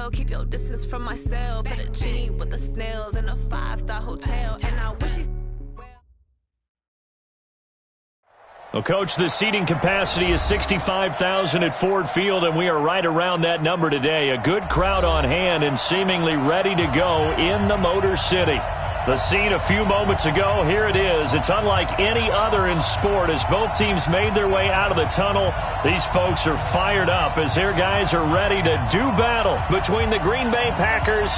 hell. Keep your distance from myself. For the genie with the snails in a 5-star hotel. And I wish he's... Well, Coach, the seating capacity is 65,000 at Ford Field, and we are right around that number today. A good crowd on hand and seemingly ready to go in the Motor City. The scene a few moments ago, here it is. It's unlike any other in sport as both teams made their way out of the tunnel. These folks are fired up as their guys are ready to do battle between the Green Bay Packers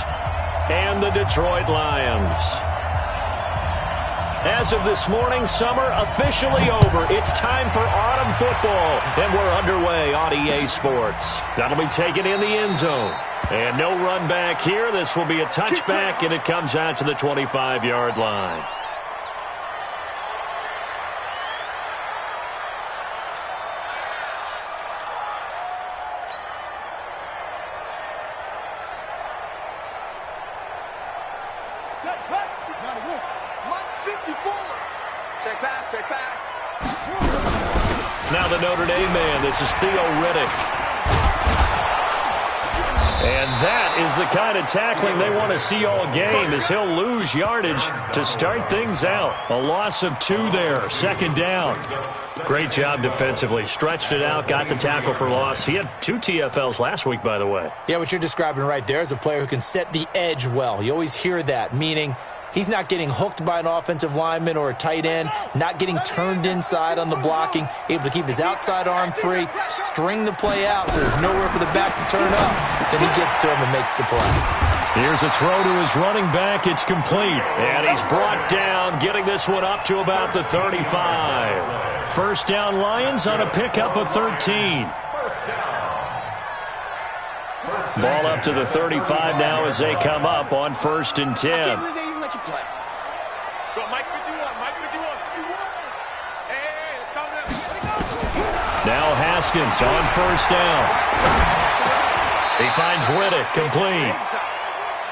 and the Detroit Lions. As of this morning, summer officially over. It's time for autumn football, and we're underway on EA Sports. That'll be taken in the end zone. And no run back here. This will be a touchback, and it comes out to the 25-yard line. Now the Notre Dame man, this is Theo Riddick. And that is the kind of tackling they want to see all game as he'll lose yardage to start things out. A loss of 2 there, second down. Great job defensively. Stretched it out, got the tackle for loss. He had 2 TFLs last week, by the way. Yeah, what you're describing right there is a player who can set the edge well. You always hear that, meaning he's not getting hooked by an offensive lineman or a tight end, not getting turned inside on the blocking, able to keep his outside arm free, string the play out so there's nowhere for the back to turn up. Then he gets to him and makes the play. Here's a throw to his running back. It's complete. And he's brought down, getting this one up to about the 35. First down Lions on a pickup of 13. Ball up to the 35 now as they come up on 1st and 10. Now Haskins on 1st down. He finds Riddick complete.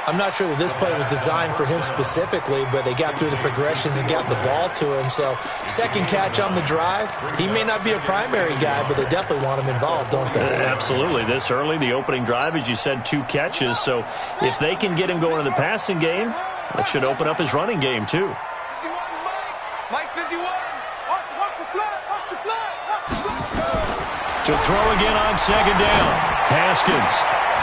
I'm not sure that this play was designed for him specifically, but they got through the progressions and got the ball to him. So second catch on the drive. He may not be a primary guy, but they definitely want him involved, don't they? Absolutely. This early, the opening drive, as you said, 2 catches. So if they can get him going in the passing game, that should open up his running game too. Mike 51. Watch the flag. To throw again on 2nd down. Haskins.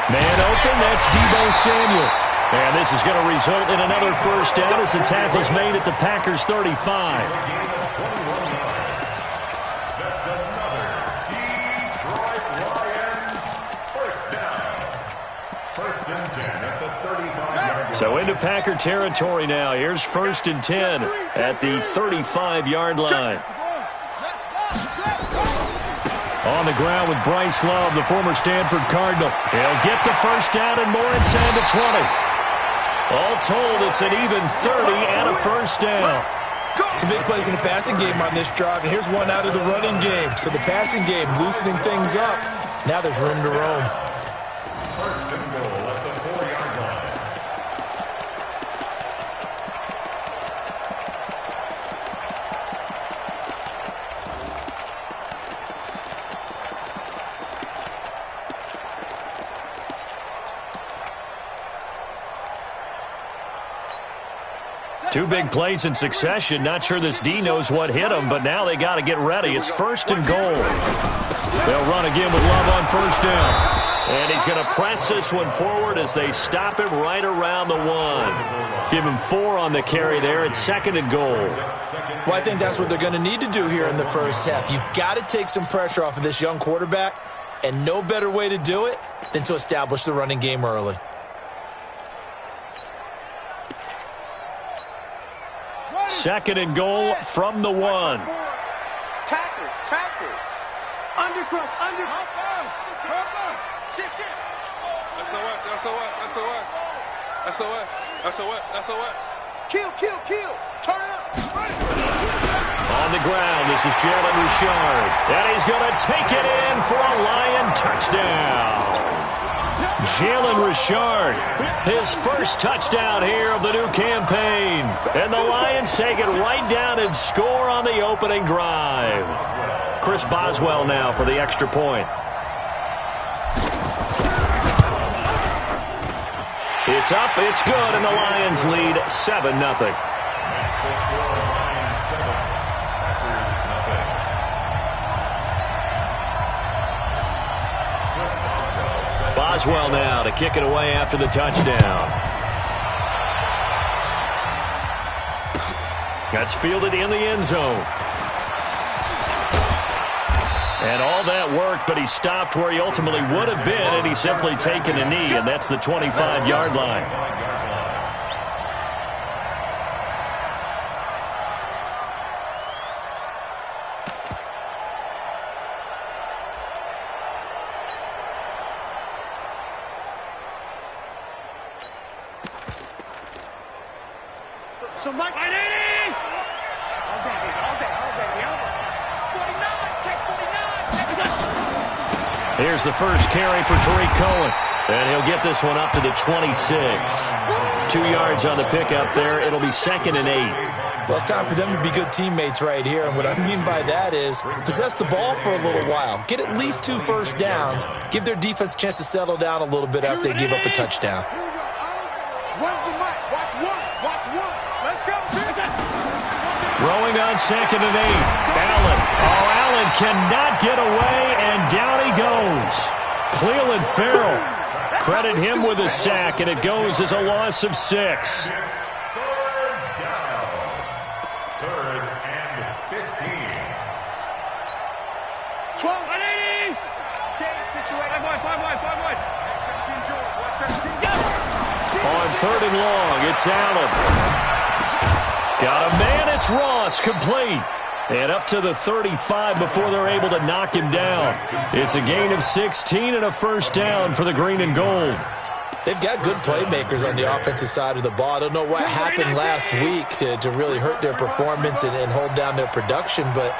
Man open, that's Deebo Samuel. And this is going to result in another first down as the tackle is made at the Packers' 35. So into Packer territory now. Here's 1st and 10 at the 35-yard line. On the ground with Bryce Love, the former Stanford Cardinal. He'll get the first down and more inside the 20. All told, it's an even 30 and a first down. Some big plays in the passing game on this drive, and here's one out of the running game. So the passing game loosening things up. Now there's room to roam. First and goal at the 4-yard line. Two big plays in succession. Not sure this D knows what hit him, but now they got to get ready. It's 1st and goal. They'll run again with Love on 1st down. And he's going to press this one forward as they stop him right around the 1. Give him 4 on the carry there. It's 2nd and goal. Well, I think that's what they're going to need to do here in the first half. You've got to take some pressure off of this young quarterback, and no better way to do it than to establish the running game early. Second and goal from the 1. Tackles. Undercross. Shift. SOS. Kill. Turn up. On the ground, this is Jalen Richard. And he's going to take it in for a Lion touchdown. Jalen Richard, his first touchdown here of the new campaign. And the Lions take it right down and score on the opening drive. Chris Boswell now for the extra point. It's up, it's good, and the Lions lead 7-0. Boswell now to kick it away after the touchdown. That's fielded in the end zone. And all that work, but he stopped where he ultimately would have been had he simply taken a knee, and that's the 25-yard line. So Mike, all day. 49, check 49. Here's the first carry for Tariq Cohen. And he'll get this one up to the 26. 2 yards on the pickup there. It'll be 2nd and 8. Well, it's time for them to be good teammates right here. And what I mean by that is possess the ball for a little while. Get at least 2 first downs. Give their defense a chance to settle down a little bit after they give up a touchdown. Here we go. Watch one. Let's go. Throwing on 2nd and 8. Allen. Oh, Allen cannot get away, and down he goes. Cleveland Farrell. Credit him with a sack, and it goes as a loss of 6. Third and 15. 12. Stay situated. 5-1. On 3rd and long, it's Allen. Got a man, it's Ross, complete. And up to the 35 before they're able to knock him down. It's a gain of 16 and a first down for the green and gold. They've got good playmakers on the offensive side of the ball. I don't know what happened last week to really hurt their performance and hold down their production, but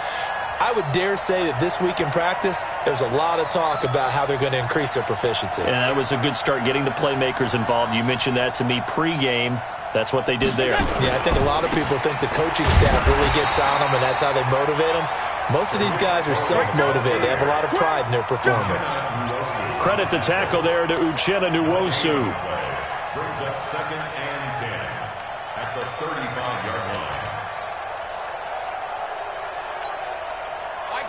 I would dare say that this week in practice, there's a lot of talk about how they're going to increase their proficiency. And that was a good start getting the playmakers involved. You mentioned that to me pregame. That's what they did there. Yeah, I think a lot of people think the coaching staff really gets on them, and that's how they motivate them. Most of these guys are self-motivated. They have a lot of pride in their performance. Credit the tackle there to Uchenna Nwosu. Brings up 2nd and 10 at the 35-yard line.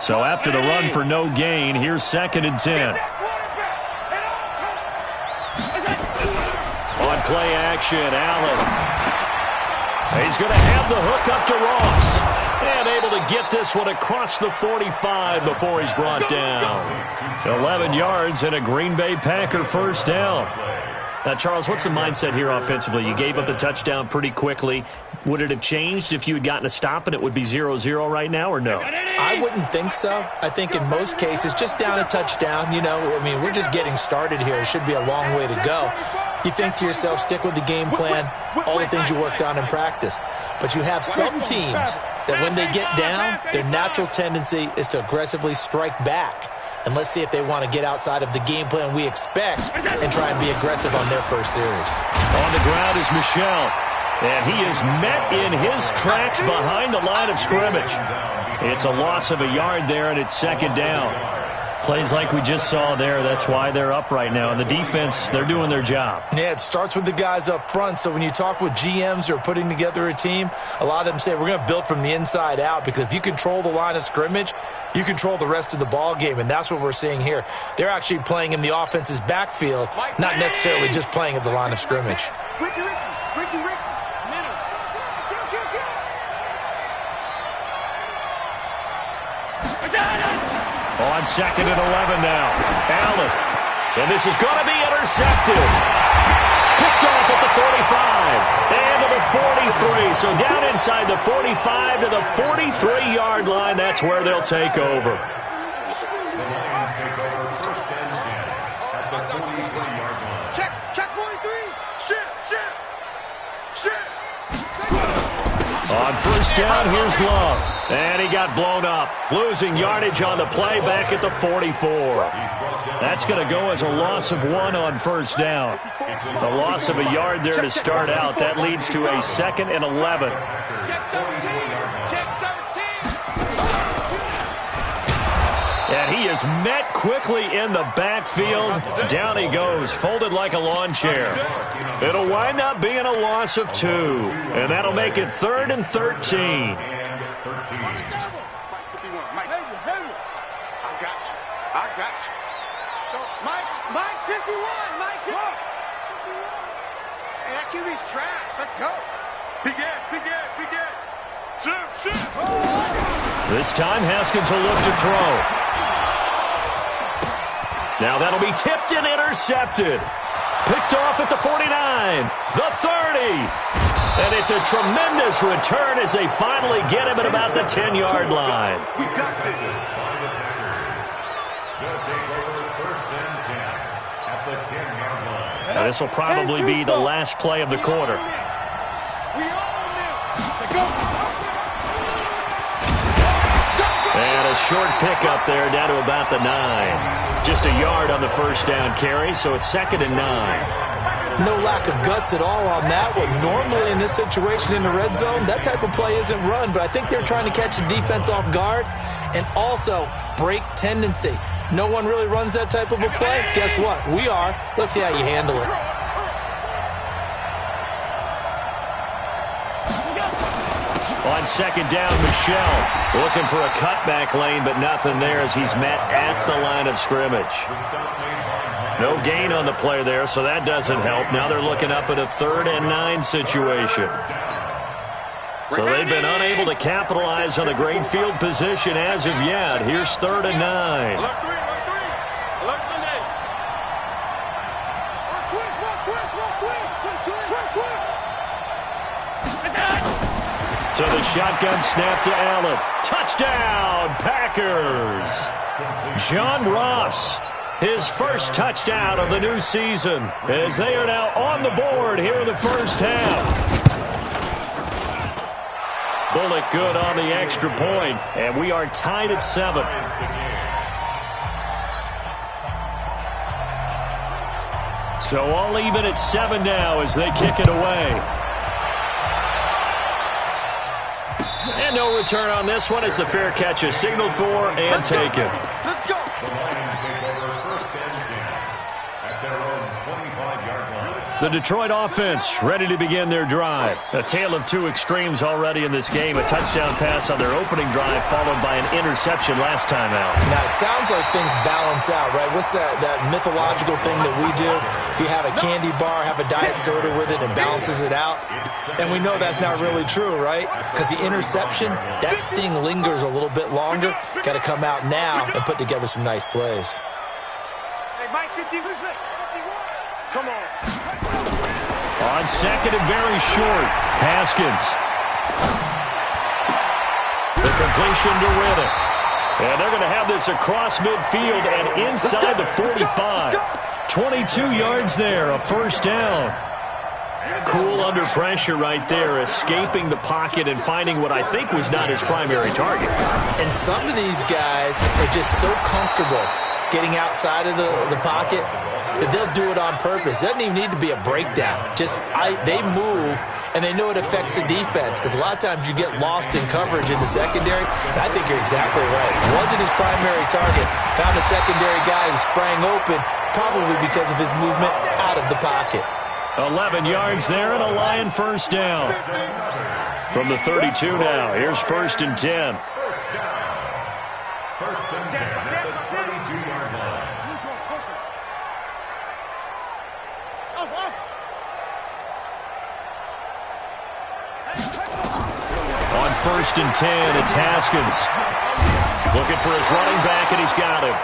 So after the run for no gain, here's 2nd and 10. On play action, Allen. He's going to have the hook up to Ross. And able to get this one across the 45 before he's brought down. 11 yards and a Green Bay Packer first down. Now, Charles, what's the mindset here offensively? You gave up the touchdown pretty quickly. Would it have changed if you had gotten a stop and it would be 0-0 right now, or no? I wouldn't think so. I think in most cases, just down a touchdown, we're just getting started here. It should be a long way to go. You think to yourself, stick with the game plan, all the things you worked on in practice. But you have some teams that when they get down, their natural tendency is to aggressively strike back. And let's see if they want to get outside of the game plan we expect and try and be aggressive on their first series. On the ground is Michel. And he is met in his tracks behind the line of scrimmage. It's a loss of a yard there, and it's 2nd down. Plays like we just saw there. That's why they're up right now. And the defense, they're doing their job. Yeah, it starts with the guys up front. So when you talk with GMs who are putting together a team, a lot of them say we're going to build from the inside out, because if you control the line of scrimmage, you control the rest of the ball game, and that's what we're seeing here. They're actually playing in the offense's backfield, not necessarily just playing at the line of scrimmage. Ricky. On 2nd and 11 now. Allen. And this is going to be intercepted. Picked off at the 45. And to the 43. So down inside the 45 to the 43-yard line. That's where they'll take over. The Lions take over 1st and 10 at the 43-yard line. Check 43. Shit. On first down, here's Love. And he got blown up. Losing yardage on the play back at the 44. That's going to go as a loss of 1 on first down. A loss of a yard there to start out. That leads to a 2nd and 11. And he is met quickly in the backfield. Down he goes, folded like a lawn chair. It'll wind up being a loss of 2. And that'll make it 3rd and 13. Mike 51, Mike 51. Hey, that QB's trash. Let's go. Big Ed. Shift. This time, Haskins will look to throw. Now that'll be tipped and intercepted. Picked off at the 49, the 30. And it's a tremendous return as they finally get him at about the 10-yard line. We got this. Now this will probably be the last play of the quarter. And a short pickup there down to about the 9. Just a yard on the first down carry, so it's 2nd and 9. No lack of guts at all on that one. Normally in this situation in the red zone, that type of play isn't run, but I think they're trying to catch the defense off guard and also break tendency. No one really runs that type of a play. Guess what? We are. Let's see how you handle it. On 2nd down, Michelle looking for a cutback lane, but nothing there as he's met at the line of scrimmage. No gain on the play there, so that doesn't help. Now they're looking up at a 3rd and 9 situation. So they've been unable to capitalize on a great field position as of yet. Here's 3rd and 9. So the shotgun snap to Allen. Touchdown, Packers. John Ross, his first touchdown of the new season, as they are now on the board here in the first half. Bullock good on the extra point, and we are tied at 7. So all even at 7 now as they kick it away. And no return on this one as the fair catch is signaled for and taken. Let's go. The Detroit offense ready to begin their drive. A tale of 2 extremes already in this game. A touchdown pass on their opening drive followed by an interception last time out. Now, it sounds like things balance out, right? What's that mythological thing that we do? If you have a candy bar, have a diet soda with it, and balances it out. And we know that's not really true, right? Because the interception, that sting lingers a little bit longer. Got to come out now and put together some nice plays. Hey, Mike 51. Come on. On 2nd and very short, Haskins. The completion to Riddick. And they're going to have this across midfield and inside the 45. 22 yards there, a first down. Cool under pressure right there, escaping the pocket and finding what I think was not his primary target. And some of these guys are just so comfortable getting outside of the pocket that they'll do it on purpose. It doesn't even need to be a breakdown. They move, and they know it affects the defense because a lot of times you get lost in coverage in the secondary. And I think you're exactly right. It wasn't his primary target. Found a secondary guy who sprang open, probably because of his movement out of the pocket. 11 yards there and a Lion first down. From the 32 now, here's 1st and 10. First and 10 at the 32-yard line. On 1st and 10, it's Haskins. Looking for his running back, and he's got him.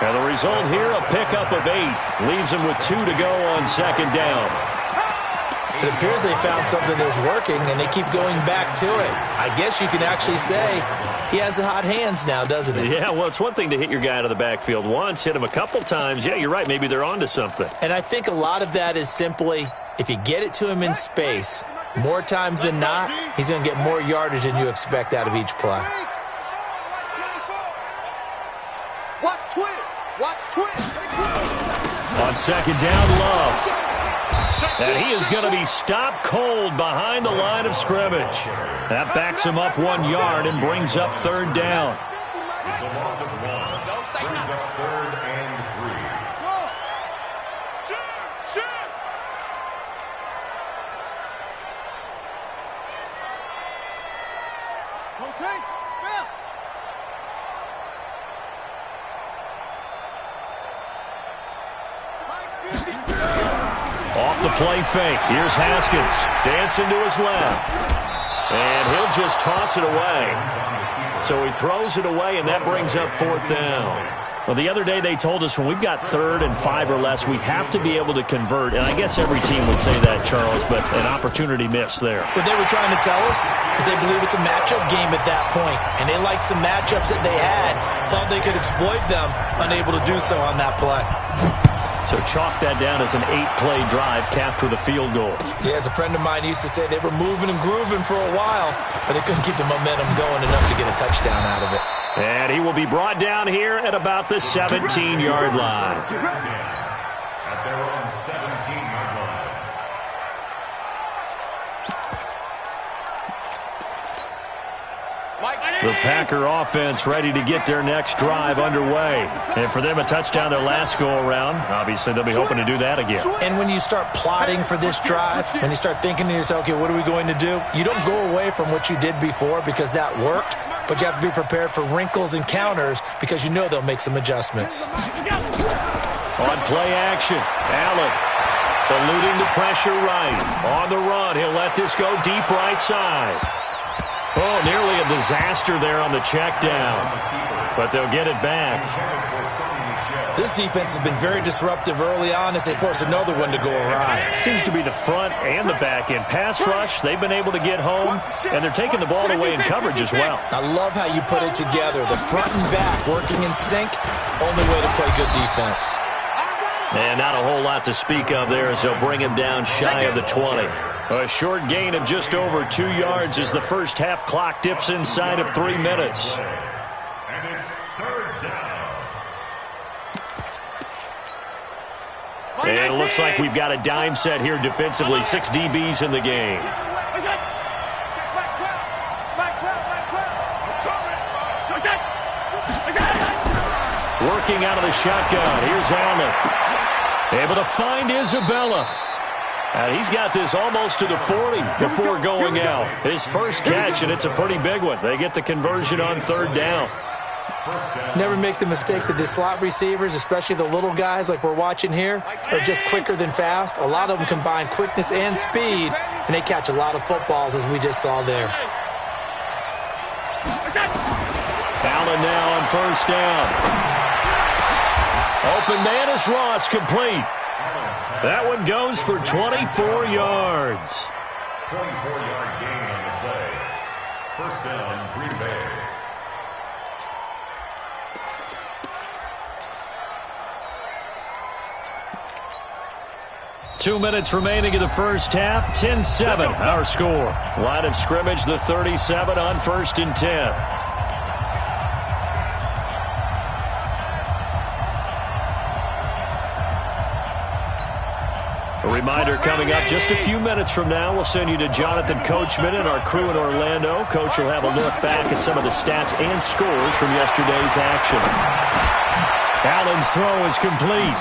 And the result here, a pickup of 8. Leaves him with 2 to go on 2nd down. It appears they found something that's working, and they keep going back to it. I guess you can actually say he has the hot hands now, doesn't he? Yeah, well, it's one thing to hit your guy out of the backfield once, hit him a couple times. Yeah, you're right. Maybe they're onto something. And I think a lot of that is simply if you get it to him in space, more times than not, he's going to get more yardage than you expect out of each play. Watch twist. Watch twist. On 2nd down, Love. And he is going to be stopped cold behind the line of scrimmage. That backs him up 1 yard and brings up 3rd down. It's a loss of 1. Brings up 3rd and 3. Go. Shoot. Rotate. Spell. Mike's 50. Off the play fake. Here's Haskins. Dancing to his left. And he'll just toss it away. So he throws it away, and that brings up 4th down. Well, the other day they told us when we've got 3rd and 5 or less, we have to be able to convert. And I guess every team would say that, Charles, but an opportunity missed there. What they were trying to tell us is they believe it's a matchup game at that point, and they liked some matchups that they had, thought they could exploit them, unable to do so on that play. So chalk that down as an 8-play drive capped with a field goal. Yeah, as a friend of mine used to say, they were moving and grooving for a while, but they couldn't keep the momentum going enough to get a touchdown out of it. And he will be brought down here at about the 17-yard line. At their own 17-yard line. The Packer offense ready to get their next drive underway. And for them, a touchdown their last go-around. Obviously, they'll be hoping to do that again. And when you start plotting for this drive, when you start thinking to yourself, okay, what are we going to do? You don't go away from what you did before because that worked, but you have to be prepared for wrinkles and counters because you know they'll make some adjustments. On play action, Allen eluding the pressure right. On the run, he'll let this go deep right side. Oh, nearly a disaster there on the check down, but they'll get it back. This defense has been very disruptive early on as they force another one to go awry. Seems to be the front and the back end. Pass rush, they've been able to get home, and they're taking the ball away in coverage as well. I love how you put it together. The front and back working in sync, only way to play good defense. And not a whole lot to speak of there as they'll bring him down shy of the 20. A short gain of just over 2 yards as the first half clock dips inside of 3 minutes. And it's 3rd down. And it looks like we've got a dime set here defensively. 6 DBs in the game. Working out of the shotgun. Here's Allen. Able to find Isabella. And he's got this almost to the 40 before going out. His first catch, and it's a pretty big one. They get the conversion on 3rd down. Never make the mistake that the slot receivers, especially the little guys like we're watching here, are just quicker than fast. A lot of them combine quickness and speed, and they catch a lot of footballs, as we just saw there. Allen now on 1st down. Open man is Ross, complete. That one goes for 24 yards. 24-yard gain on the play. 1st down, Green Bay. Two minutes remaining in the first half. 10-7, our score. Line of scrimmage, the 37 on 1st and 10. A reminder coming up just a few minutes from now, we'll send you to Jonathan Coachman and our crew in Orlando. Coach will have a look back at some of the stats and scores from yesterday's action. Allen's throw is complete.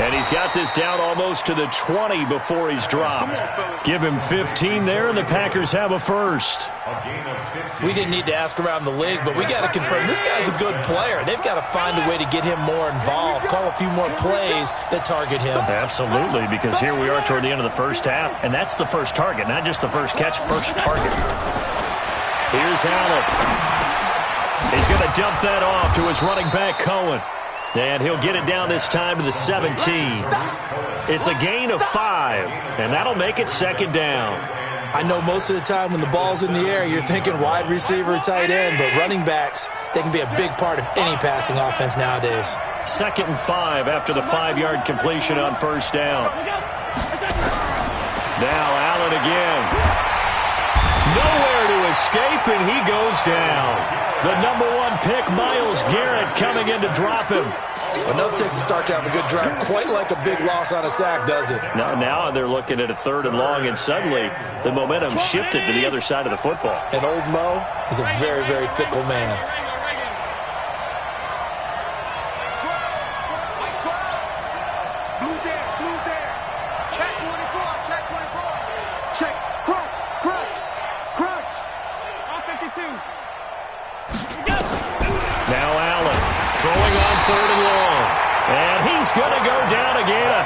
And he's got this down almost to the 20 before he's dropped. Give him 15 there, and the Packers have a first. We didn't need to ask around the league, but we got to confirm this guy's a good player. They've got to find a way to get him more involved, call a few more plays that target him. Absolutely, because here we are toward the end of the first half, and that's the first target, not just the first catch, first target. Here's Allen. He's going to dump that off to his running back, Cohen. And he'll get it down this time to the 17. It's a gain of 5, and that'll make it 2nd down. I know most of the time when the ball's in the air, you're thinking wide receiver, tight end, but running backs, they can be a big part of any passing offense nowadays. 2nd and 5 after the 5-yard completion on 1st down. Now Allen again. Nowhere to escape, and he goes down. The number 1 pick, Myles Garrett, coming in to drop him. Enough takes to start to have a good drive. Quite like a big loss on a sack, does it? Now they're looking at a 3rd and long, and suddenly the momentum shifted to the other side of the football. And old Mo is a very, very fickle man. 3rd and long. And he's going to go down again.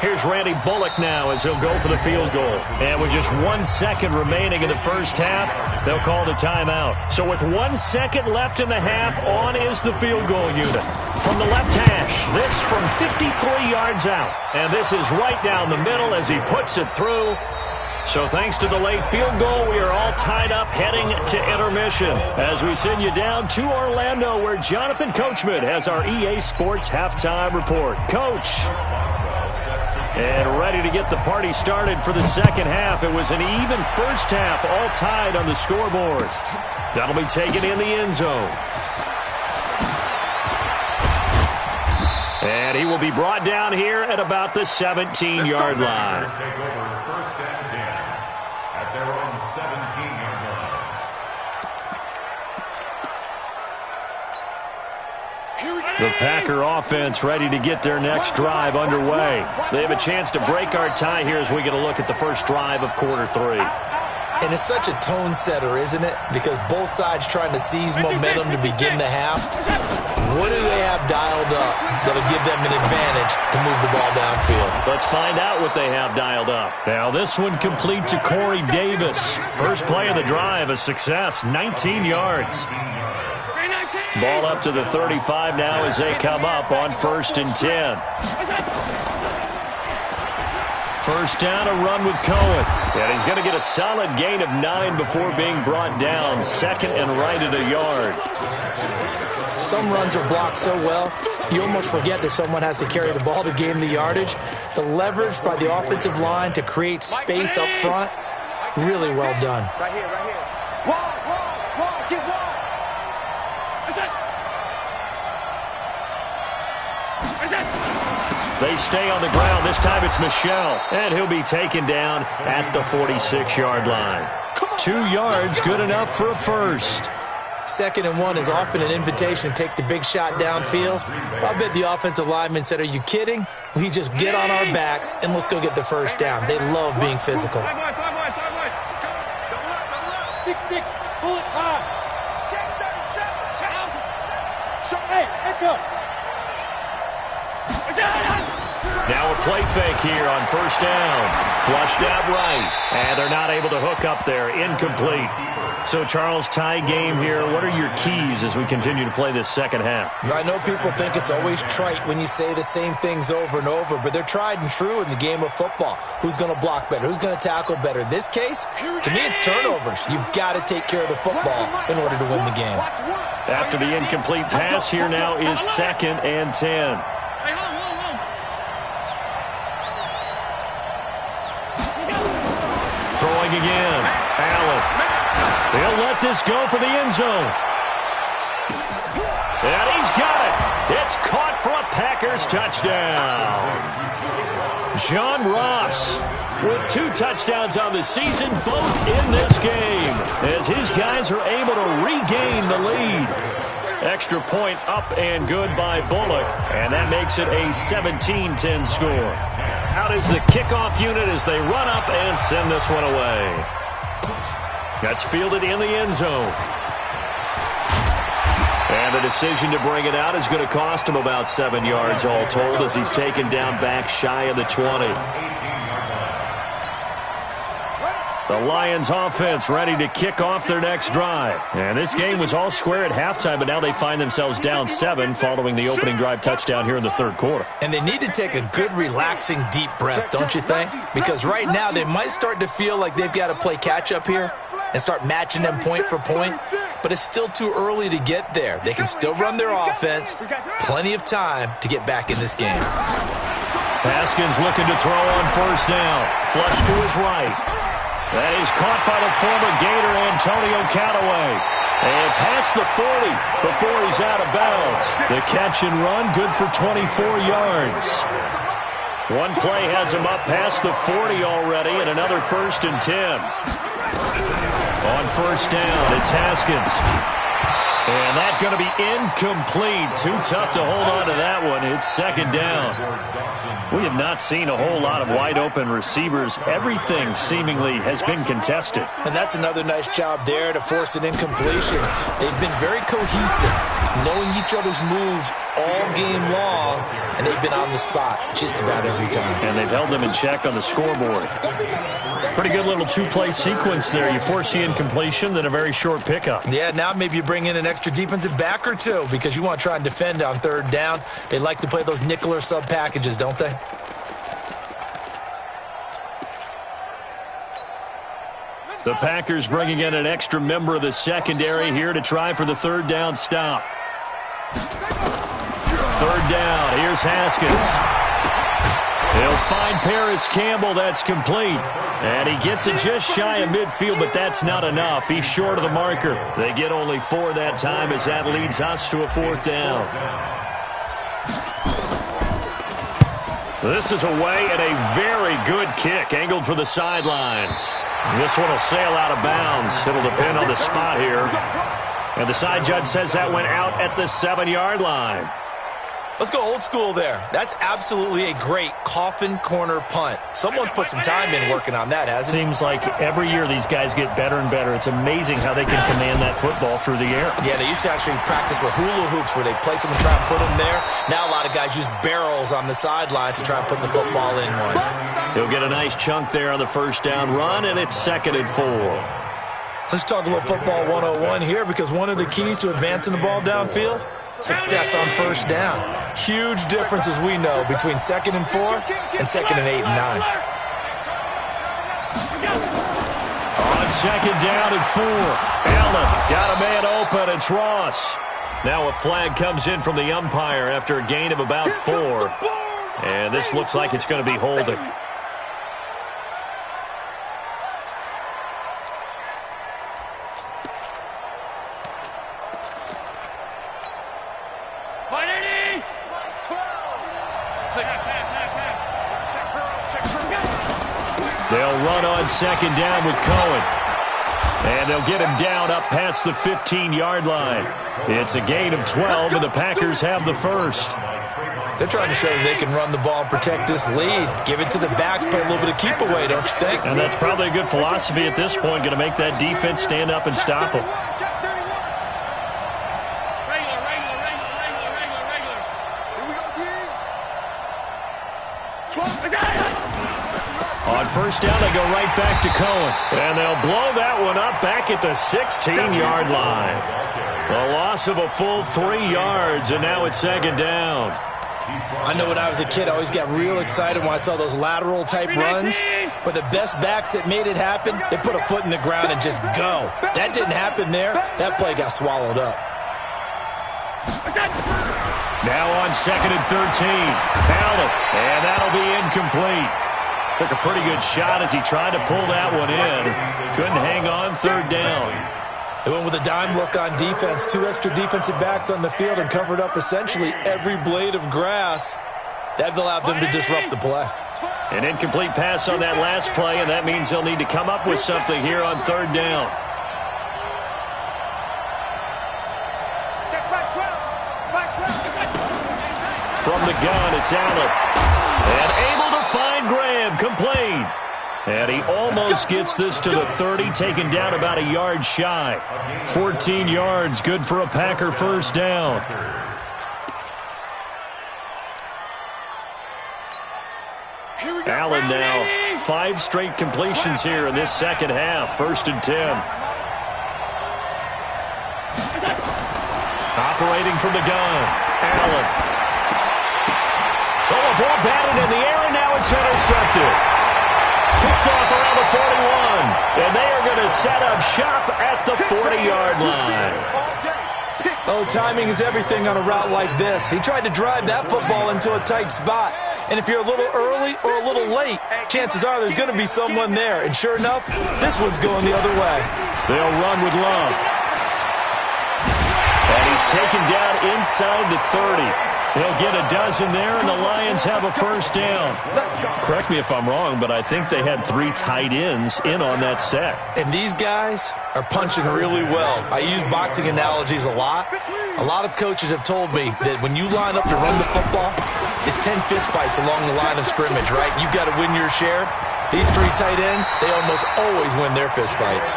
Here's Randy Bullock now as he'll go for the field goal. And with just 1 second remaining in the first half, they'll call the timeout. So with 1 second left in the half, on is the field goal unit. From the left hash, this from 53 yards out. And this is right down the middle as he puts it through. So thanks to the late field goal, we are all tied up heading to intermission as we send you down to Orlando where Jonathan Coachman has our EA Sports halftime report. Coach. And ready to get the party started for the second half. It was an even first half, all tied on the scoreboard. That'll be taken in the end zone. And he will be brought down here at about the 17-yard line. Take over 1st and 10 at their own 17-yard line. The Packer offense ready to get their next drive underway. They have a chance to break our tie here as we get a look at the first drive of quarter 3. And it's such a tone setter, isn't it? Because both sides trying to seize momentum to begin the half. What do they have dialed up that'll give them an advantage to move the ball downfield? Let's find out what they have dialed up. Now this one complete to Corey Davis. First play of the drive, a success, 19 yards. Ball up to the 35 now as they come up on 1st and 10. First down, a run with Cohen. And he's going to get a solid gain of 9 before being brought down. 2nd and right at a yard. Some runs are blocked so well, you almost forget that someone has to carry the ball to gain the yardage. The leverage by the offensive line to create space up front, really well done. Right here, right here. Wall, get wall. They stay on the ground. This time it's Michel. And he'll be taken down at the 46-yard line. 2 yards, good enough for a first. 2nd and 1 is often an invitation to take the big shot downfield. I bet the offensive lineman said, are you kidding? We just get on our backs and let's go get the first down. They love being physical. 6-6, pull it high. Hey, echo. Now a play fake here on first down. Flushed out right. And they're not able to hook up there. Incomplete. So, Charles, tie game here. What are your keys as we continue to play this second half? I know people think it's always trite when you say the same things over and over, but they're tried and true in the game of football. Who's going to block better? Who's going to tackle better? In this case, to me, it's turnovers. You've got to take care of the football in order to win the game. After the incomplete pass, here now is 2nd and 10. Throwing again. Allen. He'll let this go for the end zone. And he's got it. It's caught for a Packers touchdown. John Ross with 2 touchdowns on the season, both in this game, as his guys are able to regain the lead. Extra point up and good by Bullock, and that makes it a 17-10 score. Out is the kickoff unit as they run up and send this one away. That's fielded in the end zone. And the decision to bring it out is going to cost him about 7 yards all told as he's taken down back shy of the 20. The Lions offense ready to kick off their next drive. And this game was all square at halftime, but now they find themselves down 7 following the opening drive touchdown here in the 3rd quarter. And they need to take a good, relaxing, deep breath, don't you think? Because right now they might start to feel like they've got to play catch-up here and start matching them point for point. But it's still too early to get there. They can still run their offense. Plenty of time to get back in this game. Haskins looking to throw on first down. Flush to his right. That is caught by the former Gator, Antonio Callaway. And past the 40 before he's out of bounds. The catch and run, good for 24 yards. One play has him up past the 40 already, and another 1st and 10. On first down, it's Haskins. And that's going to be incomplete. Too tough to hold on to that one. It's second down. We have not seen a whole lot of wide-open receivers. Everything seemingly has been contested. And that's another nice job there to force an incompletion. They've been very cohesive, knowing each other's moves all game long, and they've been on the spot just about every time. And they've held them in check on the scoreboard. Pretty good little two-play sequence there. You force the incompletion, then a very short pickup. Yeah, now maybe you bring in an extra defensive back or two because you want to try and defend on third down. They like to play those nickel or sub packages, don't they? The Packers bringing in an extra member of the secondary here to try for the third down stop. Third down, here's Haskins. He'll find Paris Campbell. That's complete. And he gets it just shy of midfield, but that's not enough. He's short of the marker. They get only 4 that time as that leads us to a fourth down. This is away and a very good kick angled for the sidelines. This one will sail out of bounds. It'll depend on the spot here. And the side judge says that went out at the 7-yard line. Let's go old school there. That's absolutely a great coffin corner punt. Someone's put some time in working on that, hasn't it? Seems like every year these guys get better and better. It's amazing how they can command that football through the air. Yeah, they used to actually practice with hula hoops where they place them and try and put them there. Now a lot of guys use barrels on the sidelines to try and put the football in one. He'll get a nice chunk there on the first down run, and it's 2nd and 4. Let's talk a little football 101 here because one of the keys to advancing the ball downfield, success on first down. Huge difference, as we know, between 2nd and 4 and 2nd and 8 and 9. On 2nd down and 4, Allen got a man open. It's Ross. Now a flag comes in from the umpire after a gain of about 4. And this looks like it's going to be holding. They'll run on 2nd down with Cohen. And they'll get him down up past the 15-yard line. It's a gain of 12, and the Packers have the first. They're trying to show that they can run the ball and protect this lead. Give it to the backs, play a little bit of keep away, don't you think? And that's probably a good philosophy at this point, going to make that defense stand up and stop them. On first down, they go right back to Cohen. And they'll blow that one up back at the 16-yard line. A loss of a full 3 yards, and now it's 2nd down. I know when I was a kid, I always got real excited when I saw those lateral-type runs. But the best backs that made it happen, they put a foot in the ground and just go. That didn't happen there. That play got swallowed up. Now on 2nd and 13. Allen, and that'll be incomplete. Took a pretty good shot as he tried to pull that one in. Couldn't hang on 3rd down. They went with a dime look on defense. 2 extra defensive backs on the field and covered up essentially every blade of grass. That allowed them to disrupt the play. An incomplete pass on that last play, and that means they'll need to come up with something here on 3rd down. From the gun, it's Allen. And able to find Graham, complete. And he almost gets this to the 30, taken down about a yard shy. 14 yards, good for a Packer first down. Allen now, 5 straight completions here in this second half. 1st and 10. Operating from the gun, Allen. Oh, a ball batted in the air, and now it's intercepted. Picked off around the 41, and they are going to set up shop at the 40-yard line. Oh, timing is everything on a route like this. He tried to drive that football into a tight spot. And if you're a little early or a little late, chances are there's going to be someone there. And sure enough, this one's going the other way. They'll run with Love. And he's taken down inside the 30. He'll get a dozen there, and the Lions have a first down. Correct me if I'm wrong, but I think they had 3 tight ends in on that set. And these guys are punching really well. I use boxing analogies a lot. A lot of coaches have told me that when you line up to run the football, it's 10 fistfights along the line of scrimmage, right? You've got to win your share. These 3 tight ends, they almost always win their fistfights.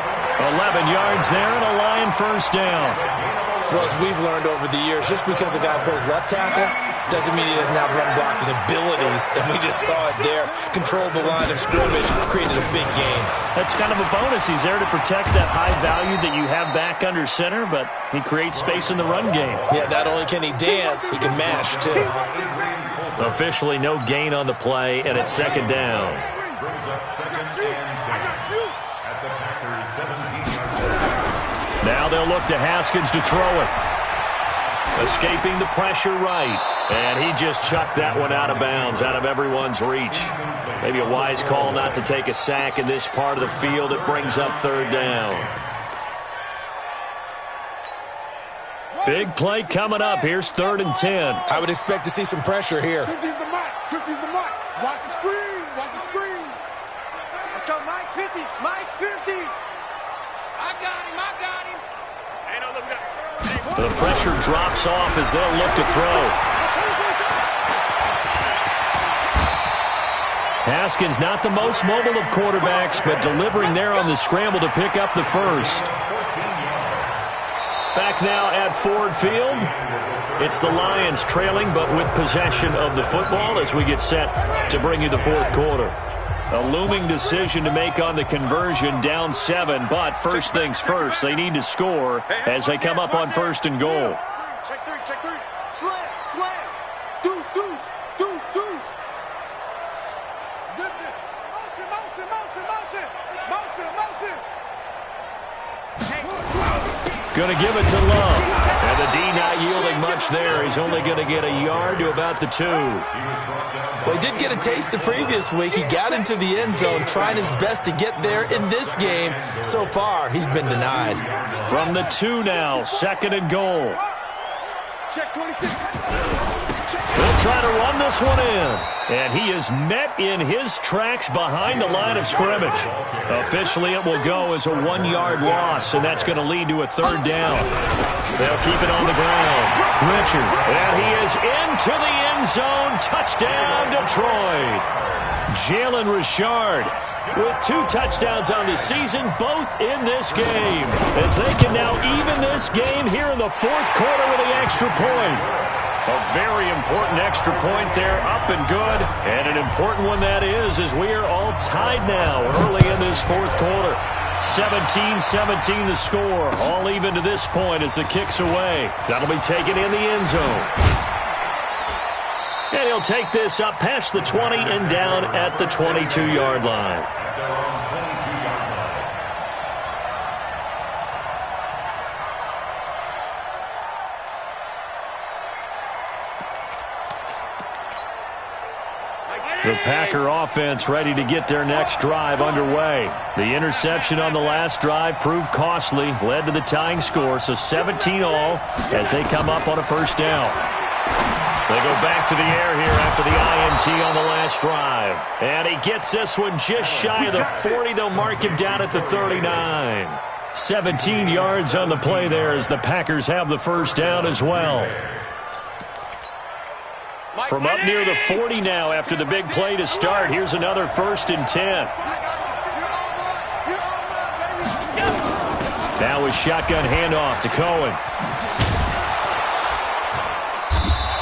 11 yards there and a Lion first down. Well, as we've learned over the years, just because a guy plays left tackle doesn't mean he doesn't have run blocking abilities, and we just saw it there. Controlled the line of scrimmage, created a big gain. That's kind of a bonus. He's there to protect that high value that you have back under center, but he creates space in the run game. Yeah, not only can he dance, he can mash, too. Officially no gain on the play, and it's second down. Brings up second and 10 at the Packers' 17-yard line. Now they'll look to Haskins to throw it. Escaping the pressure right. And he just chucked that one out of bounds, out of everyone's reach. Maybe a wise call not to take a sack in this part of the field. It brings up third down. Big play coming up. Here's 3rd and 10. I would expect to see some pressure here. 50's the mark. 50's the mark. Watch the screen. Watch the screen. Let's go, Mike 50. Mike 50. I got him. Ain't no looking up. The pressure drops off as they'll look to throw. Haskins not the most mobile of quarterbacks, but delivering there on the scramble to pick up the first. Back now at Ford Field. It's the Lions trailing, but with possession of the football as we get set to bring you the fourth quarter. A looming decision to make on the conversion, down 7, but first things first, they need to score as they come up on 1st and goal. Check 3, check 3. Slam. Deuce. Zip it. Motion. Going to give it to Love. And the D not yielding much there. He's only going to get a yard to about the 2. Well, he did get a taste the previous week. He got into the end zone, trying his best to get there in this game. So far, he's been denied. From the 2 now, 2nd and goal. Check 26. They'll try to run this one in. And he is met in his tracks behind the line of scrimmage. Officially, it will go as a 1-yard loss, and that's going to lead to a 3rd down. They'll keep it on the ground. Richard, and he is into the end zone. Touchdown, Detroit. Jalen Richard with 2 touchdowns on the season, both in this game, as they can now even this game here in the 4th quarter with the extra point. A very important extra point there, up and good, and an important one that is, as we are all tied now early in this 4th quarter. 17-17 the score, all even to this point as the kick's away. That'll be taken in the end zone. And he'll take this up past the 20 and down at the 22-yard line. The Packer offense ready to get their next drive underway. The interception on the last drive proved costly, led to the tying score, so 17 all as they come up on a first down. They go back to the air here after the INT on the last drive. And he gets this one just shy of the 40. They'll mark him down at the 39. 17 yards on the play there as the Packers have the first down as well. From up near the 40 now after the big play to start. Here's another 1st and 10. Now a shotgun handoff to Cohen.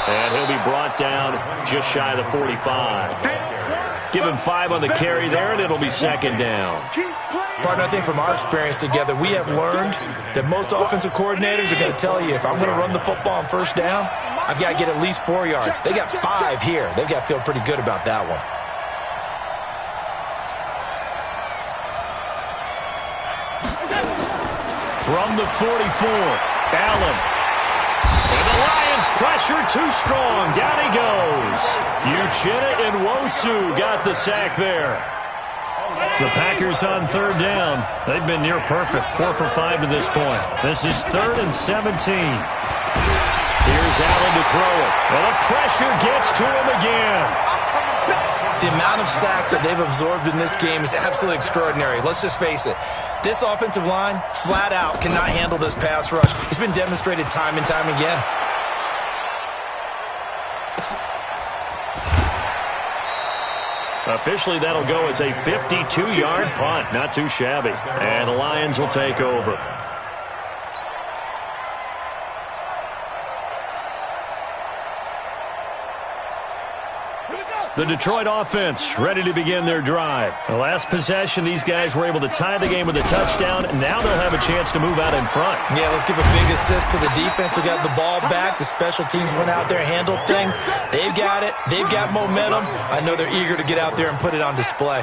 And he'll be brought down just shy of the 45. Give him 5 on the carry there, and it'll be 2nd down. Partner, I think from our experience together, we have learned that most offensive coordinators are going to tell you, if I'm going to run the football on first down, I've got to get at least 4 yards. They got 5 here. They've got to feel pretty good about that one. From the 44, Allen. And the Lions pressure too strong. Down he goes. Uchenna and Wosu got the sack there. The Packers on 3rd down. They've been near perfect, 4 for 5 to this point. This is 3rd and 17. Here's Allen to throw it. Well, the pressure gets to him again. The amount of sacks that they've absorbed in this game is absolutely extraordinary. Let's just face it. This offensive line, flat out, cannot handle this pass rush. It's been demonstrated time and time again. Officially, that'll go as a 52-yard punt. Not too shabby. And the Lions will take over. The Detroit offense ready to begin their drive. The last possession, these guys were able to tie the game with a touchdown, and now they'll have a chance to move out in front. Yeah, let's give a big assist to the defense who got the ball back. The special teams went out there, handled things. They've got it. They've got momentum. I know they're eager to get out there and put it on display.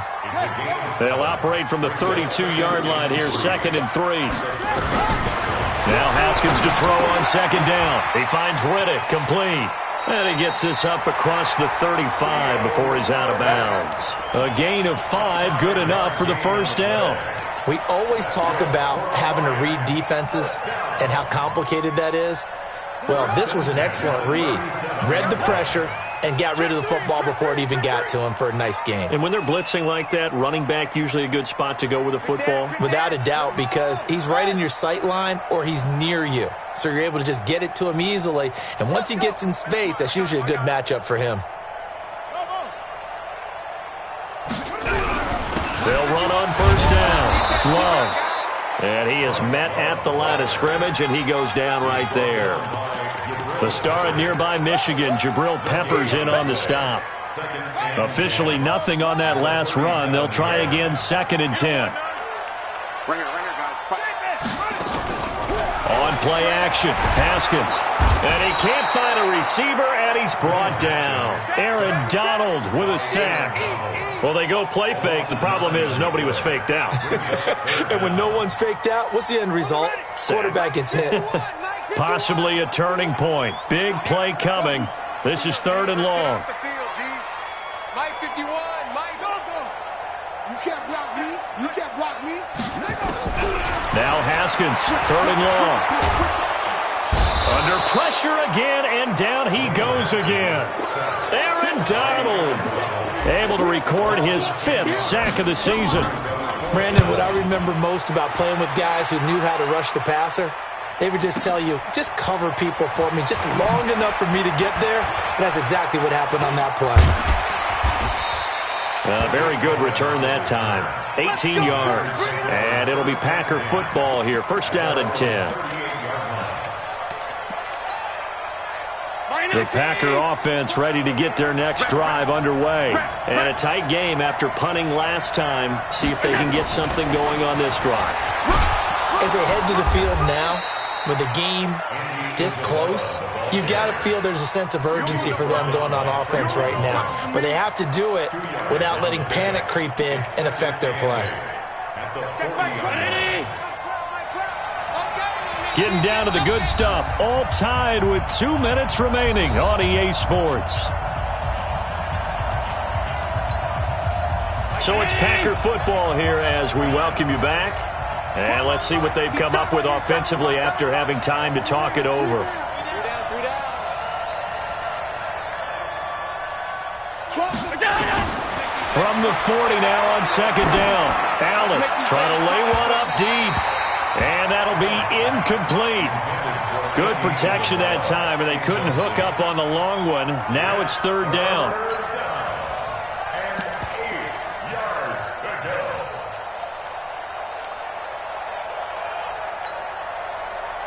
They'll operate from the 32-yard line here, 2nd and 3. Now Haskins to throw on 2nd down. He finds Riddick, complete. And he gets this up across the 35 before he's out of bounds. A gain of 5, good enough for the first down. We always talk about having to read defenses and how complicated that is. Well, this was an excellent read. Read the pressure and got rid of the football before it even got to him for a nice gain. And when they're blitzing like that, running back usually a good spot to go with the football? Without a doubt, because he's right in your sight line or he's near you. So you're able to just get it to him easily. And once he gets in space, that's usually a good matchup for him. They'll run on first down. Love. And he is met at the line of scrimmage, and he goes down right there. The star of nearby Michigan, Jabril Peppers, in on the stop. Officially nothing on that last run. They'll try again, 2nd and 10. On play action, Haskins. And he can't find a receiver, and he's brought down. Aaron Donald with a sack. Well, they go play fake. The problem is nobody was faked out. And when no one's faked out, what's the end result? Quarterback gets hit. Possibly a turning point. Big play coming. This is 3rd and long. Mike 51, Mike, go. You can't block me. You can't block me. Now Haskins, 3rd and long. Under pressure again, and down he goes again. Aaron Donald able to record his 5th sack of the season. Brandon, what I remember most about playing with guys who knew how to rush the passer, they would just tell you, just cover people for me, just long enough for me to get there. And that's exactly what happened on that play. Very good return that time. 18 yards. And it'll be Packer football here. 1st down and 10. The Packer offense ready to get their next drive underway. And a tight game after punting last time. See if they can get something going on this drive. As they head to the field now, with the game this close, you've got to feel there's a sense of urgency for them going on offense right now. But they have to do it without letting panic creep in and affect their play. Getting down to the good stuff. All tied with 2 minutes remaining on EA Sports. So it's Packer football here as we welcome you back. And let's see what they've come up with offensively after having time to talk it over. From the 40 now on 2nd down. Allen trying to lay one up deep. And that'll be incomplete. Good protection that time, and they couldn't hook up on the long one. Now it's 3rd down.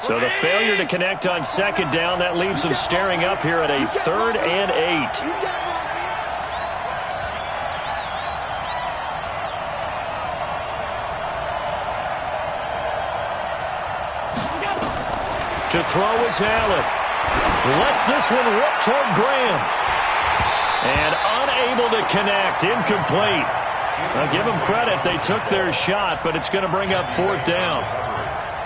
So the failure to connect on 2nd down, that leaves them staring up here at a 3rd and 8. To throw is Allen. Lets this one rip toward Graham. And unable to connect. Incomplete. Now give them credit. They took their shot, but it's going to bring up 4th down.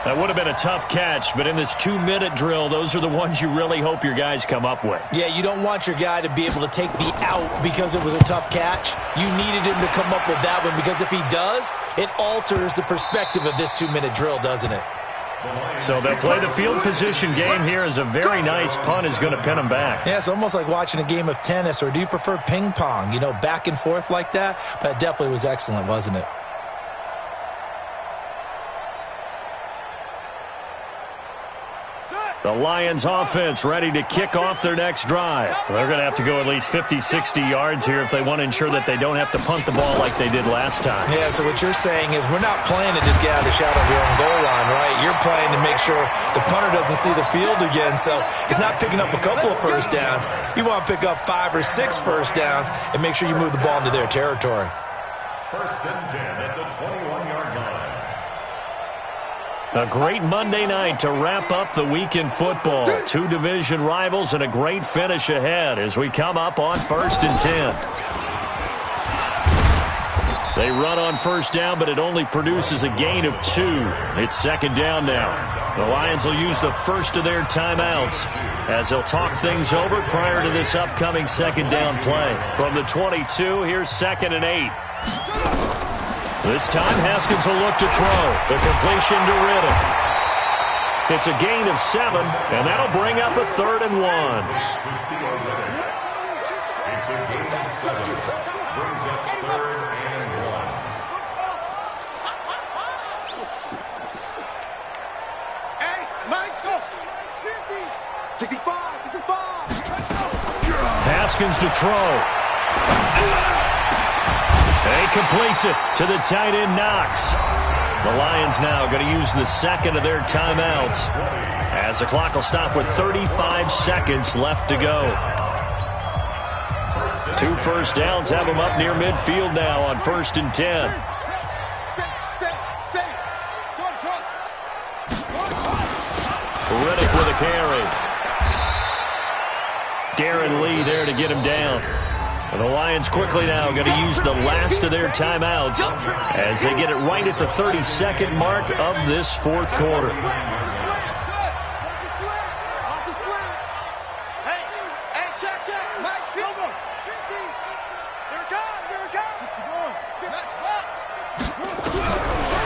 That would have been a tough catch, but in this 2-minute drill, those are the ones you really hope your guys come up with. Yeah, you don't want your guy to be able to take the out because it was a tough catch. You needed him to come up with that one because if he does, it alters the perspective of this 2-minute drill, doesn't it? So they'll play the field position game here as a very nice punt is going to pin them back. Yeah, it's almost like watching a game of tennis, or do you prefer ping pong? You know, back and forth like that? But it definitely was excellent, wasn't it? The Lions offense ready to kick off their next drive. They're going to have to go at least 50, 60 yards here if they want to ensure that they don't have to punt the ball like they did last time. Yeah, so what you're saying is we're not playing to just get out of the shadow of your own goal line, right? You're playing to make sure the punter doesn't see the field again. So it's not picking up a couple of first downs. You want to pick up 5 or 6 first downs and make sure you move the ball into their territory. First and 10 at the 21-yard line. A great Monday night to wrap up the week in football. 2 division rivals and a great finish ahead as we come up on 1st and 10. They run on first down, but it only produces a gain of 2. It's 2nd down now. The Lions will use the first of their timeouts as they'll talk things over prior to this upcoming 2nd down play. From the 22, here's 2nd and 8. This time, Haskins will look to throw. The completion to Riddick. It's a gain of 7, and that'll bring up a 3rd and 1. It's a gain of 7. Brings up 3rd and 1. Hey, Mike, go. 50. 65. 65. Haskins to throw. He completes it to the tight end, Knox. The Lions now going to use the 2nd of their timeouts as the clock will stop with 35 seconds left to go. 2 first downs have them up near midfield now on 1st and 10. Riddick with a carry. Darren Lee there to get him down. And the Lions quickly now going to use the last of their timeouts as they get it right at the 32nd mark of this 4th quarter.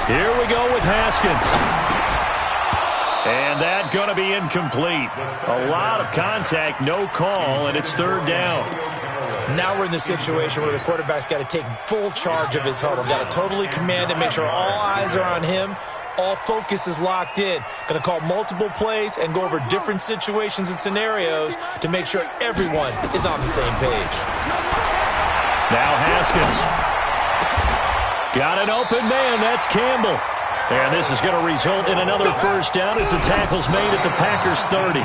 Here we go with Haskins. And that going to be incomplete. A lot of contact, no call, and it's 3rd down. Now we're in the situation where the quarterback's got to take full charge of his huddle. Got to totally command it, make sure all eyes are on him. All focus is locked in. Going to call multiple plays and go over different situations and scenarios to make sure everyone is on the same page. Now Haskins. Got an open man. That's Campbell. And this is going to result in another first down as the tackle's made at the Packers' 30.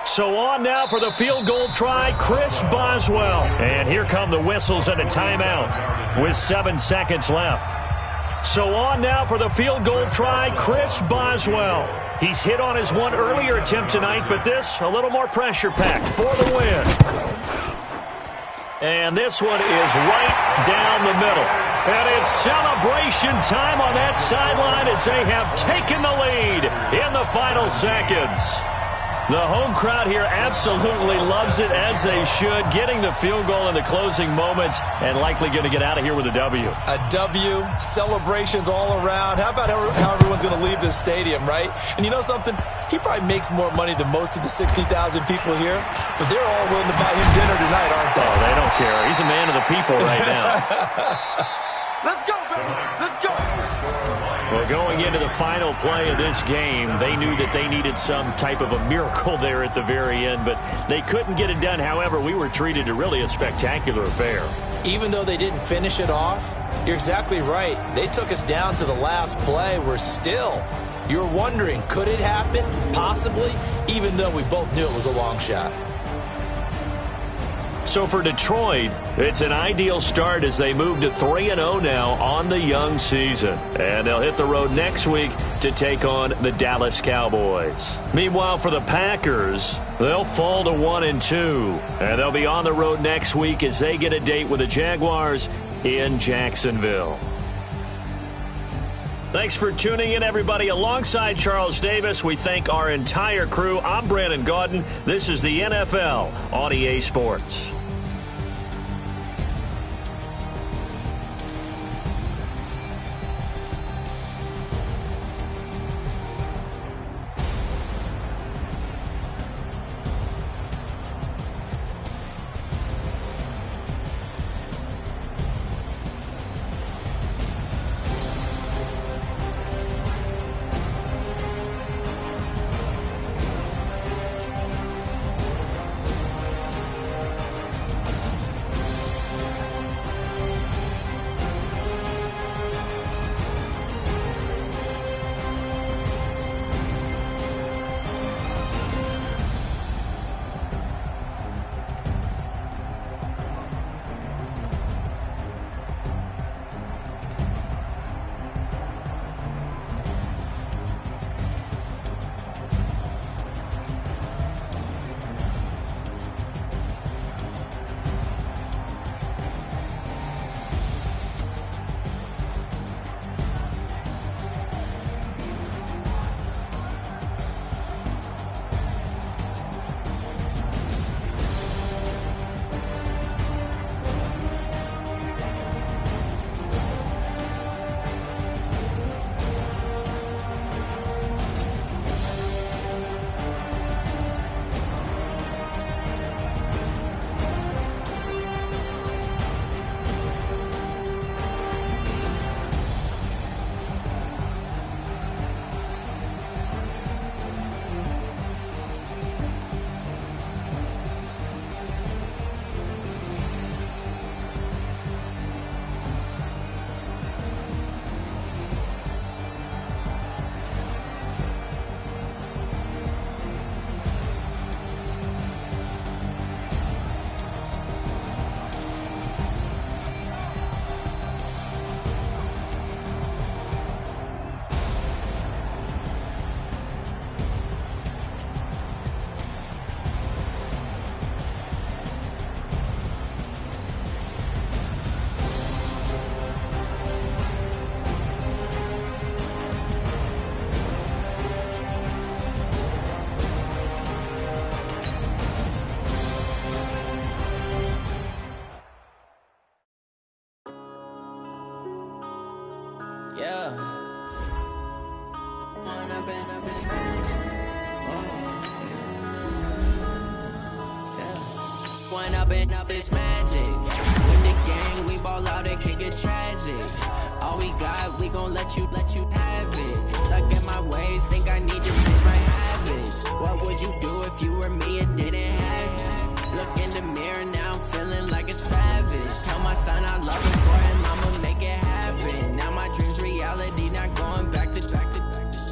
So on now for the field goal try, Chris Boswell. And here come the whistles and a timeout with 7 seconds left. So on now for the field goal try, Chris Boswell. He's hit on his one earlier attempt tonight, but this a little more pressure-packed for the win. And this one is right down the middle. And it's celebration time on that sideline as they have taken the lead in the final seconds. The home crowd here absolutely loves it, as they should, getting the field goal in the closing moments and likely going to get out of here with a W. A W, celebrations all around. How about how everyone's going to leave this stadium, right? And you know something? He probably makes more money than most of the 60,000 people here, but they're all willing to buy him dinner tonight, aren't they? Oh, they don't care. He's a man of the people right now. Let's go, baby. Let's go. Well, going into the final play of this game, they knew that they needed some type of a miracle there at the very end, but they couldn't get it done. However, we were treated to really a spectacular affair. Even though they didn't finish it off, you're exactly right. They took us down to the last play. You're wondering, could it happen? Possibly, even though we both knew it was a long shot. So for Detroit, it's an ideal start as they move to 3-0 now on the young season. And they'll hit the road next week to take on the Dallas Cowboys. Meanwhile, for the Packers, they'll fall to 1-2. And they'll be on the road next week as they get a date with the Jaguars in Jacksonville. Thanks for tuning in, everybody. Alongside Charles Davis, we thank our entire crew. I'm Brandon Gaudin. This is the NFL on EA Sports. Up is magic. With the gang, we ball out, it can get tragic. All we got, we gon' let you have it. Stuck in my ways, think I need to change my habits. What would you do if you were me and didn't have it? Look in the mirror, now I'm feeling like a savage. Tell my son I love him for him, I'ma make it happen. Now my dream's reality, not going back to.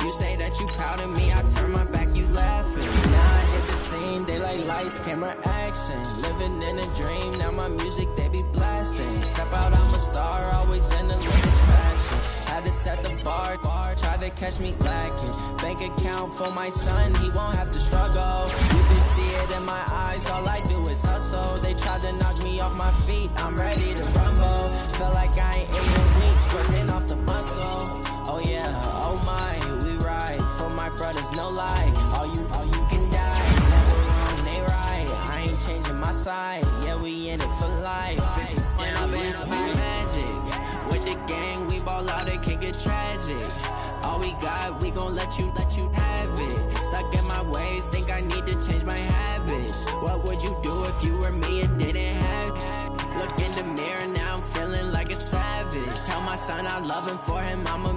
You say that you proud of me, I turn my back, you laughing. Now I hit the scene, they like lights, camera, action. Living in a dream, now my music, they be blasting. Step out, I'm a star, always in the latest fashion. Had to set the bar, try to catch me lacking. Bank account for my son, he won't have to struggle. You can see it in my eyes, all I do is hustle. They tried to knock me off my feet, I'm ready to rumble. Felt like I ain't ate in weeks, working off the muscle. Oh yeah, oh my, we ride for my brothers, no lie. All you can die, never wrong, they right. I ain't changing my side, yeah, we in it for life. When I've been up, it's magic. With the gang, we ball out, it can get tragic. All we got, we gon' let you have it. Stuck in my ways, think I need to change my habits. What would you do if you were me and didn't have it? Look in the mirror, now I'm feeling like a savage. Tell my son I love him, for him I'ma